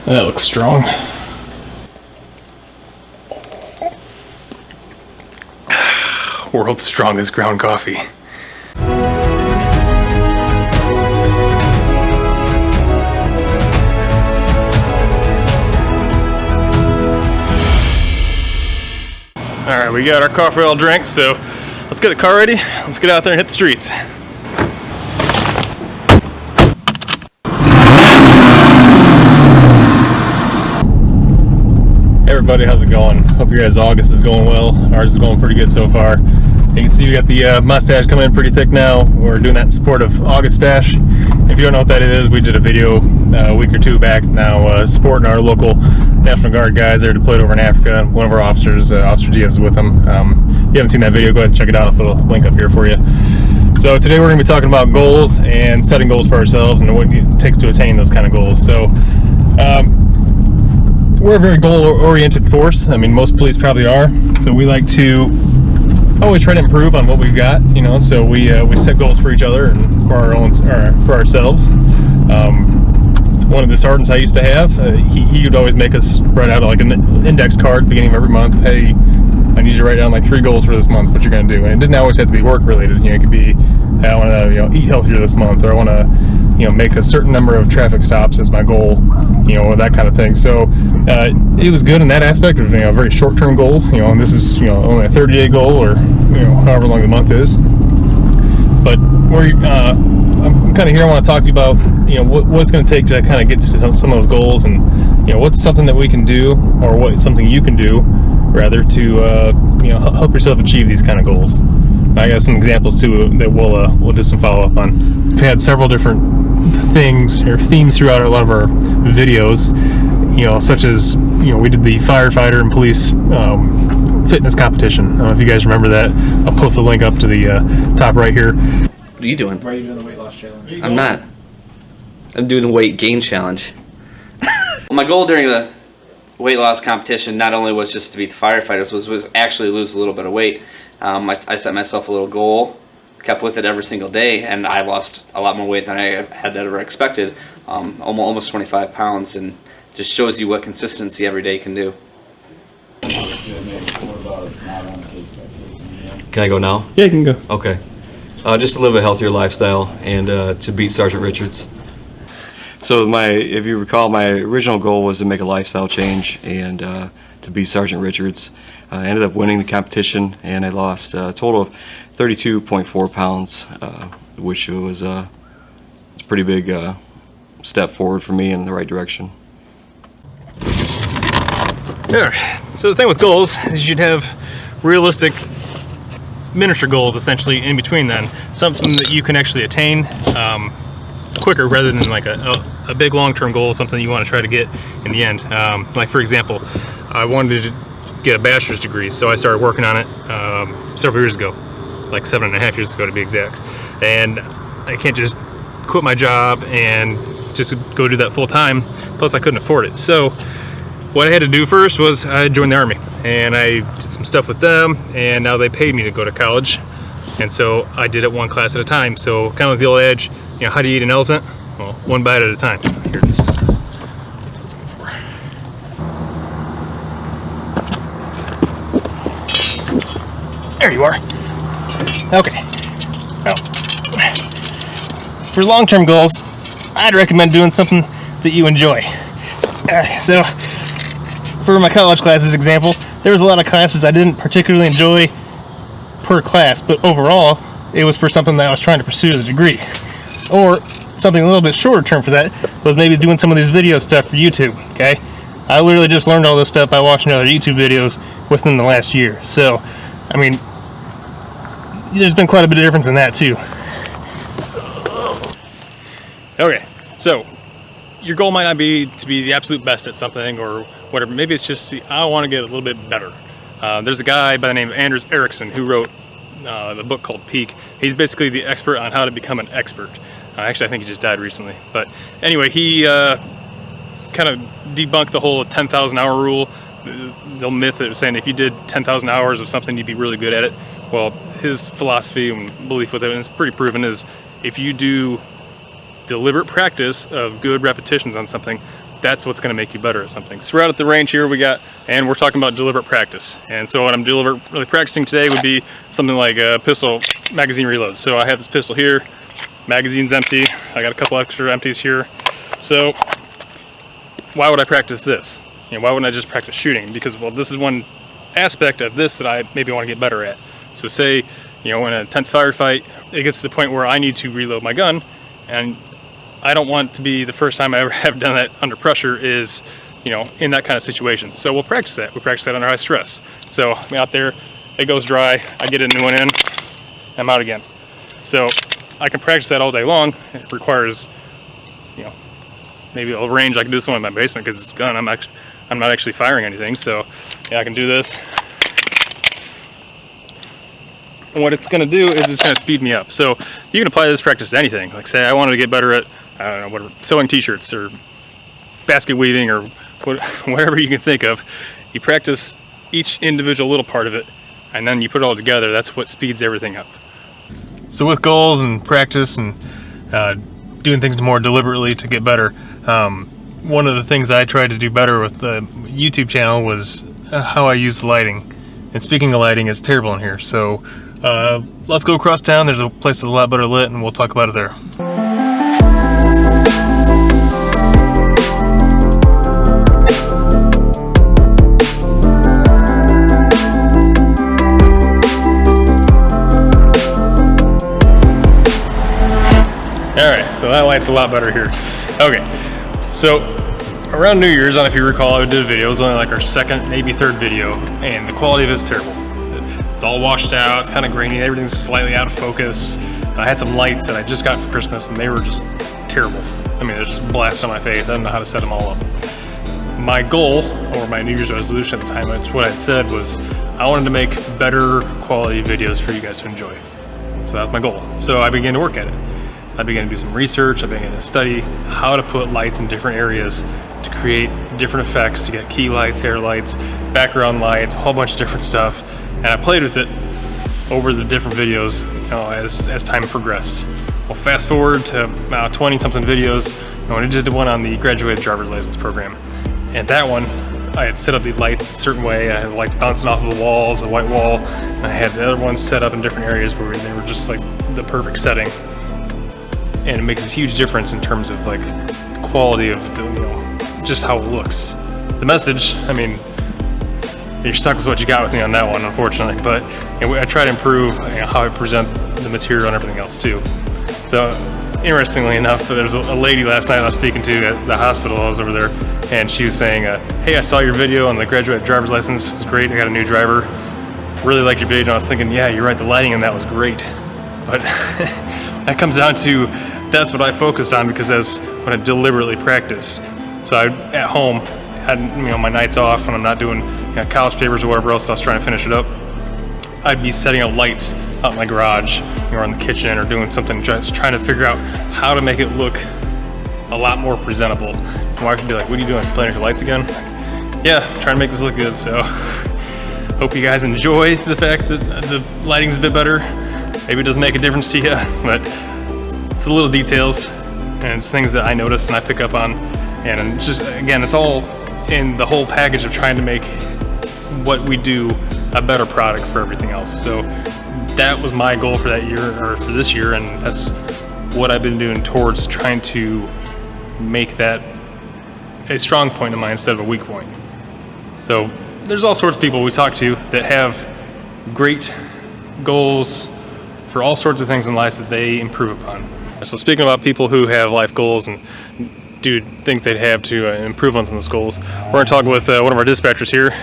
That looks strong. World's strongest ground coffee. Alright, we got our coffee all drank, so let's get the car ready. Let's get out there and hit the streets. Hey everybody, how's it going? Hope your guys' August is going well. Ours is going pretty good so far. You can see we got the mustache coming in pretty thick now. We're doing that in support of August Dash. If you don't know what that is, we did a video a week or two back now supporting our local National Guard guys. They're deployed over in Africa. One of our officers, Officer Diaz, is with them. If you haven't seen that video, go ahead and check it out. I'll put a link up here for you. So today we're going to be talking about goals and setting goals for ourselves and what it takes to attain those kind of goals. So we're a very goal-oriented force. I mean, most police probably are. So we like to always try to improve on what we've got, you know. So we set goals for each other and for our own, or for ourselves. One of the sergeants I used to have, he would always make us write out like an index card at the beginning of every month. Hey, I need you to write down like 3 goals for this month, what you're going to do. And it didn't always have to be work related. You know, it could be, hey, I want to eat healthier this month, or I want to make a certain number of traffic stops as my goal, or that kind of thing. So it was good in that aspect of very short-term goals. And this is only a 30-day goal, or however long the month is. But I'm kind of here. I want to talk to you about what it's going to take to kind of get to some of those goals, and what's something that we can do, or what's something you can do rather to help yourself achieve these kind of goals. I got some examples too that we'll do some follow up on. We've had several different things or themes throughout a lot of our videos, such as we did the firefighter and police fitness competition. I don't know if you guys remember that. I'll post the link up to the top right here. What are you doing? Why are you doing the weight loss challenge? I'm not. I'm doing the weight gain challenge. Well, my goal during the weight loss competition not only was just to beat the firefighters, was actually lose a little bit of weight. I set myself a little goal, kept with it every single day, and I lost a lot more weight than I had ever expected, almost 25 pounds, and just shows you what consistency every day can do. Can I go now? Yeah, you can go. Okay. Just to live a healthier lifestyle and to beat Sergeant Richards. So if you recall, my original goal was to make a lifestyle change and to beat Sergeant Richards. I ended up winning the competition, and I lost a total of 32.4 pounds, which was a pretty big step forward for me in the right direction. Yeah. So the thing with goals is you should have realistic miniature goals essentially in between then. Something that you can actually attain quicker rather than like a big long-term goal, something you want to try to get in the end. Like for example, I wanted to get a bachelor's degree, so I started working on it several years ago, like 7.5 years ago to be exact. And I can't just quit my job and just go do that full time, plus I couldn't afford it. So what I had to do first was I joined the Army, and I did some stuff with them, and now they paid me to go to college, and so I did it one class at a time. So kind of like the old adage, how do you eat an elephant? Well, one bite at a time. Here it is. There you are. Okay. Now, for long-term goals, I'd recommend doing something that you enjoy. So, for my college classes example, there was a lot of classes I didn't particularly enjoy per class, but overall, it was for something that I was trying to pursue as a degree. Or something a little bit shorter term for that was maybe doing some of these video stuff for YouTube, okay? I literally just learned all this stuff by watching other YouTube videos within the last year. So, I mean, there's been quite a bit of difference in that too. Okay, so your goal might not be to be the absolute best at something or whatever. Maybe it's just, I want to get a little bit better. There's a guy by the name of Anders Ericsson who wrote the book called Peak. He's basically the expert on how to become an expert. Actually, I think he just died recently. But anyway, he kind of debunked the whole 10,000 hour rule, the myth that was saying if you did 10,000 hours of something, you'd be really good at it. Well, his philosophy and belief with it, and it's pretty proven, is if you do deliberate practice of good repetitions on something, that's what's going to make you better at something. So we're out at the range here, and we're talking about deliberate practice. And so what I'm deliberately practicing today would be something like a pistol magazine reload. So I have this pistol here, magazine's empty, I got a couple extra empties here. So why would I practice this? You know, why wouldn't I just practice shooting? Because, well, this is one aspect of this that I maybe want to get better at. So say, you know, in a intense firefight, it gets to the point where I need to reload my gun, and I don't want to be the first time I ever have done that under pressure is, you know, in that kind of situation. So we'll practice that. We practice that under high stress. So I'm out there, it goes dry, I get a new one in, I'm out again. So I can practice that all day long. It requires, you know, maybe a range. I can do this one in my basement because it's a gun. I'm not actually firing anything. So yeah, I can do this. And what it's going to do is it's going to speed me up. So you can apply this practice to anything. Like say I wanted to get better at, I don't know, whatever, sewing t-shirts or basket weaving or whatever you can think of. You practice each individual little part of it, and then you put it all together. That's what speeds everything up. So with goals and practice and doing things more deliberately to get better, one of the things I tried to do better with the YouTube channel was how I use the lighting. And speaking of lighting, it's terrible in here. So let's go across town. There's a place that's a lot better lit, and we'll talk about it there. Alright, so that light's a lot better here. Okay, so around New Year's, I don't know if you recall, I did a video. It was only like our second, maybe third video, and the quality of it is terrible. It's all washed out, it's kind of grainy, everything's slightly out of focus. I had some lights that I just got for Christmas, and they were just terrible. I mean, they're just blast on my face. I don't know how to set them all up. My goal, or my New Year's resolution at the time, that's what I said, was I wanted to make better quality videos for you guys to enjoy. So that was my goal. So I began to work at it. I began to do some research. I began to study how to put lights in different areas to create different effects. You got key lights, hair lights, background lights, a whole bunch of different stuff. And I played with it over the different videos, you know, as time progressed. Well, fast forward to 20-something videos, and when I did one on the graduated driver's license program. And that one, I had set up the lights a certain way. I had lights bouncing off of the walls, a white wall. And I had the other ones set up in different areas where they were just like the perfect setting. And it makes a huge difference in terms of like the quality of the, you know, just how it looks. The message, I mean, you're stuck with what you got with me on that one, unfortunately. But I try to improve, you know, how I present the material and everything else too. So, interestingly enough, there was a lady last night I was speaking to at the hospital. I was over there, and she was saying, "Hey, I saw your video on the graduate driver's license. It was great. I got a new driver. Really liked your video." And I was thinking, yeah, you're right. The lighting in that was great. But that comes down to that's what I focused on because that's what I deliberately practiced. So I, at home, had, you know, my nights off when I'm not doing, you know, college papers or whatever else I was trying to finish it up. I'd be setting up lights out in my garage, or in the kitchen, or doing something, just trying to figure out how to make it look a lot more presentable. My wife would be like, "What are you doing? Playing with your lights again?" Yeah, trying to make this look good. So hope you guys enjoy the fact that the lighting's a bit better. Maybe it doesn't make a difference to you, but it's the little details and it's things that I notice and I pick up on. And it's just, again, it's all in the whole package of trying to make what we do a better product for everything else. So that was my goal for that year, or for this year, and that's what I've been doing towards trying to make that a strong point of mine instead of a weak point. So there's all sorts of people we talk to that have great goals for all sorts of things in life that they improve upon. So speaking about people who have life goals and do things they'd have to improve on those goals, we're going to talk with one of our dispatchers here.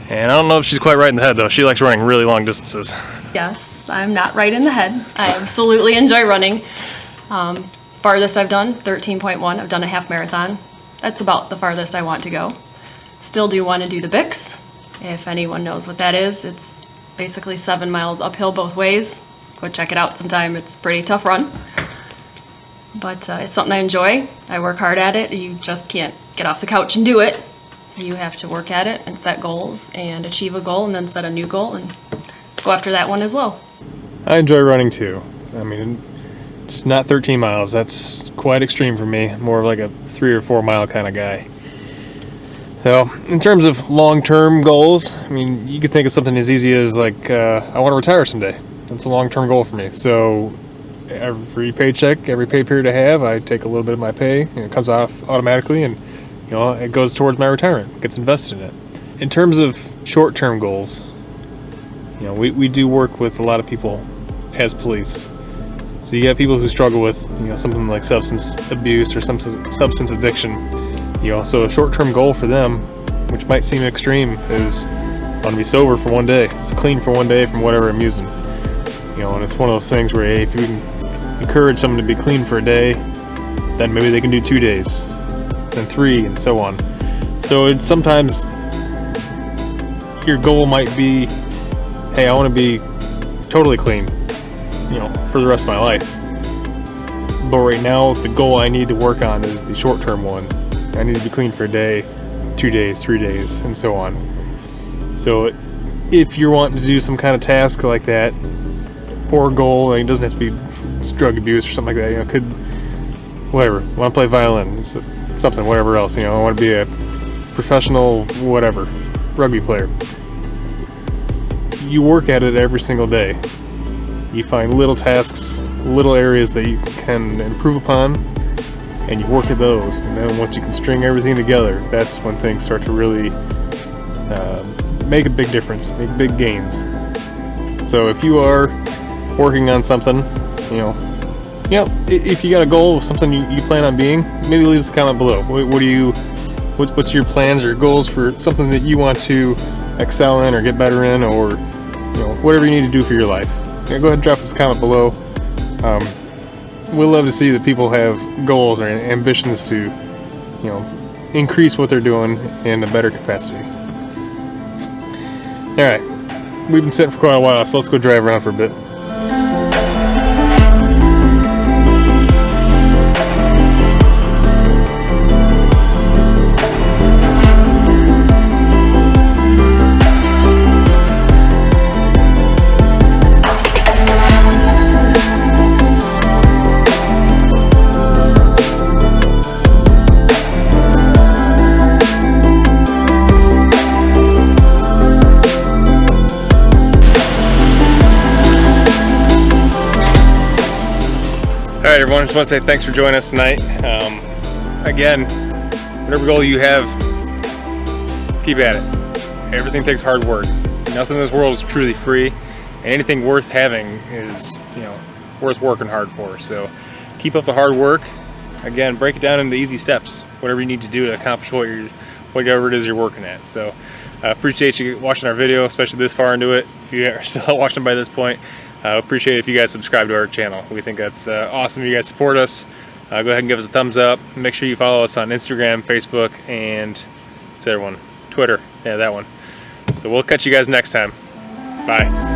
And I don't know if she's quite right in the head though. She likes running really long distances. Yes, I'm not right in the head. I absolutely enjoy running. Farthest I've done, 13.1. I've done a half marathon. That's about the farthest I want to go. Still do want to do the BIX. If anyone knows what that is, it's basically 7 miles uphill both ways. Go check it out sometime. It's a pretty tough run. But it's something I enjoy. I work hard at it. You just can't get off the couch and do it. You have to work at it and set goals and achieve a goal and then set a new goal and go after that one as well. I enjoy running too. I mean, Just not 13 miles. That's quite extreme for me. More of like a 3 or 4 mile kind of guy. So, in terms of long-term goals, I mean, you could think of something as easy as like, I want to retire someday. That's a long-term goal for me. So, every paycheck, every pay period I have, I take a little bit of my pay, and it comes off automatically, and it goes towards my retirement. It gets invested in it. In terms of short-term goals, we do work with a lot of people as police. So you got people who struggle with something like substance abuse or some substance addiction. So a short-term goal for them, which might seem extreme, is I want to be sober for one day. It's clean for one day from whatever I'm using. And it's one of those things where, hey, if you can encourage someone to be clean for a day, then maybe they can do 2 days, then 3, and so on. So sometimes your goal might be, hey, I want to be totally clean, for the rest of my life. But right now, the goal I need to work on is the short-term one. I need to be clean for a day, 2 days, 3 days, and so on. So if you're wanting to do some kind of task like that, or goal, it doesn't have to be drug abuse or something like that, could, whatever, want to play violin, something, whatever else, I want to be a professional, whatever, rugby player. You work at it every single day. You find little tasks, little areas that you can improve upon, and you work at those. And then once you can string everything together, that's when things start to really make a big difference, make big gains. So if you are working on something, if you got a goal of something you plan on being, maybe leave us a comment below. What's your plans or goals for something that you want to excel in or get better in, or whatever you need to do for your life? Go ahead and drop us a comment below. We'll love to see that people have goals or ambitions to, increase what they're doing in a better capacity. All right, we've been sitting for quite a while, so let's go drive around for a bit. Alright everyone, just want to say thanks for joining us tonight. Again, whatever goal you have, keep at it. Everything takes hard work. Nothing in this world is truly free, and anything worth having is, worth working hard for. So keep up the hard work. Again, break it down into easy steps, whatever you need to do to accomplish whatever it is you're working at. So I appreciate you watching our video, especially this far into it. If you are still watching by this point, I appreciate it if you guys subscribe to our channel. We think that's awesome if you guys support us. Go ahead and give us a thumbs up. Make sure you follow us on Instagram, Facebook, and what's the other one? Twitter. Yeah, that one. So we'll catch you guys next time. Bye.